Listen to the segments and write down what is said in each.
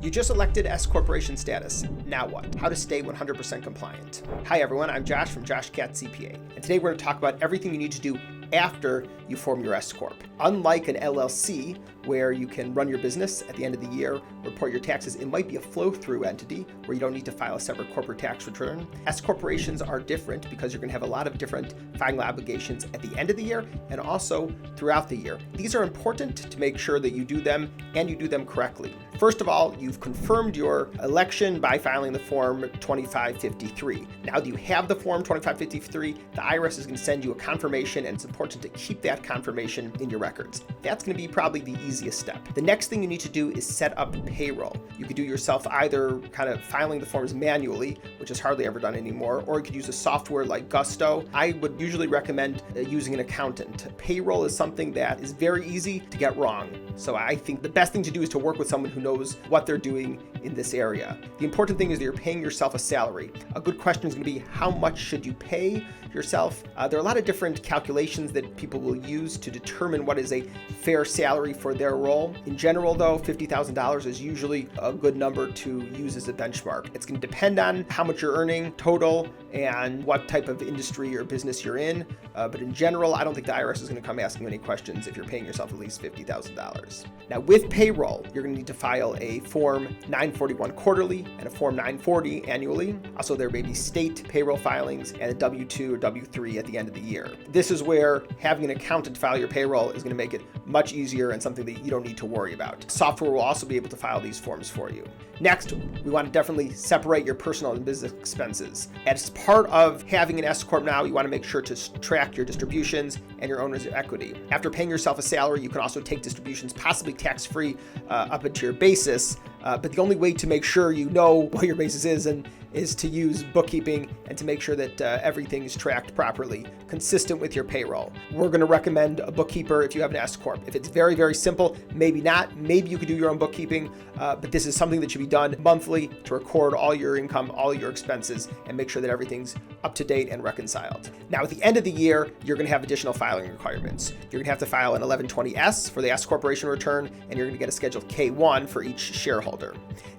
You just elected S-Corporation status. Now what? How to stay 100% compliant. Hi everyone, I'm Josh from Katz CPA, and today we're going to talk about everything you need to do after you form your S-Corp. Unlike an LLC, where you can run your business at the end of the year, report your taxes, it might be a flow-through entity where you don't need to file a separate corporate tax return. S-Corporations are different because you're going to have a lot of different filing obligations at the end of the year and also throughout the year. These are important to make sure that you do them and you do them correctly. First of all, you've confirmed your election by filing the Form 2553. Now that you have the Form 2553, the IRS is going to send you a confirmation, and it's important to keep that confirmation in your records. That's going to be probably the easiest step. The next thing you need to do is set up payroll. You could do yourself either kind of filing the forms manually, which is hardly ever done anymore, or you could use a software like Gusto. I would usually recommend using an accountant. Payroll is something that is very easy to get wrong. So I think the best thing to do is to work with someone who knows what they're doing in this area. The important thing is that you're paying yourself a salary. A good question is going to be, how much should you pay yourself? There are a lot of different calculations that people will use to determine what is a fair salary for their role. In general, though, $50,000 is usually a good number to use as a benchmark. It's going to depend on how much you're earning total and what type of industry or business you're in. But in general, I don't think the IRS is going to come asking you any questions if you're paying yourself at least $50,000. Now, with payroll, you're going to need to file a Form 941 quarterly and a Form 940 annually. Also, there may be state payroll filings and a W-2 or W-3 at the end of the year. This is where having an accountant file your payroll is going to make it much easier and something that you don't need to worry about. Software will also be able to file these forms for you. Next, we want to definitely separate your personal and business expenses. As part of having an S-Corp now, you want to make sure to track your distributions and your owner's equity. After paying yourself a salary, you can also take distributions, possibly tax-free, up into your basis. But the only way to make sure you know what your basis is to use bookkeeping and to make sure that everything is tracked properly, consistent with your payroll. We're going to recommend a bookkeeper if you have an S-Corp. If it's very, very simple, maybe not. Maybe you could do your own bookkeeping, but this is something that should be done monthly to record all your income, all your expenses, and make sure that everything's up to date and reconciled. Now, at the end of the year, you're going to have additional filing requirements. You're going to have to file an 1120S for the S-Corporation return, and you're going to get a Schedule K-1 for each shareholder.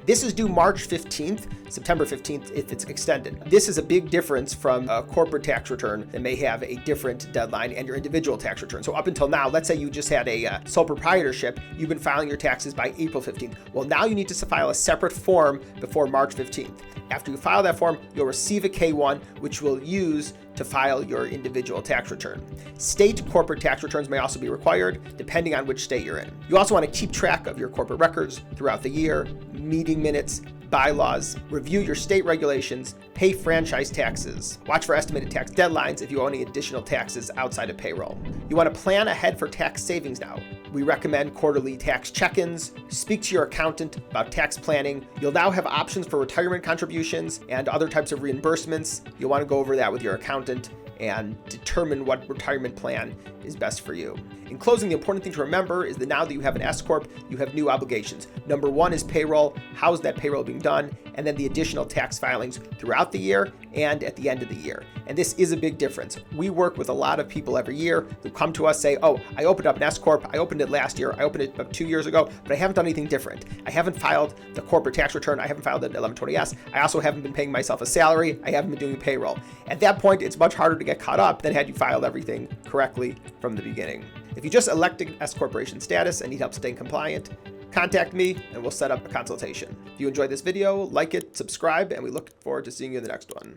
This is due March 15th, September 15th if it's extended. This is a big difference from a corporate tax return that may have a different deadline and your individual tax return. So up until now, let's say you just had a sole proprietorship, you've been filing your taxes by April 15th. Well, now you need to file a separate form before March 15th. After you file that form, you'll receive a K-1, which we'll use to file your individual tax return. State corporate tax returns may also be required, depending on which state you're in. You also want to keep track of your corporate records throughout the year, meeting minutes, bylaws, review your state regulations, pay franchise taxes, watch for estimated tax deadlines if you owe any additional taxes outside of payroll. You want to plan ahead for tax savings now. We recommend quarterly tax check-ins. Speak to your accountant about tax planning. You'll now have options for retirement contributions and other types of reimbursements. You'll want to go over that with your accountant and determine what retirement plan is best for you. In closing, the important thing to remember is that now that you have an S-Corp, you have new obligations. Number one is payroll. How is that payroll being done? And then the additional tax filings throughout the year and at the end of the year. And this is a big difference. We work with a lot of people every year who come to us say, oh, I opened up an S-Corp. I opened it last year. I opened it about 2 years ago, but I haven't done anything different. I haven't filed the corporate tax return. I haven't filed the 1120S. I also haven't been paying myself a salary. I haven't been doing payroll. At that point, it's much harder to get caught up than had you filed everything correctly from the beginning. If you just elected S-Corporation status and need help staying compliant, contact me and we'll set up a consultation. If you enjoyed this video, like it, subscribe, and we look forward to seeing you in the next one.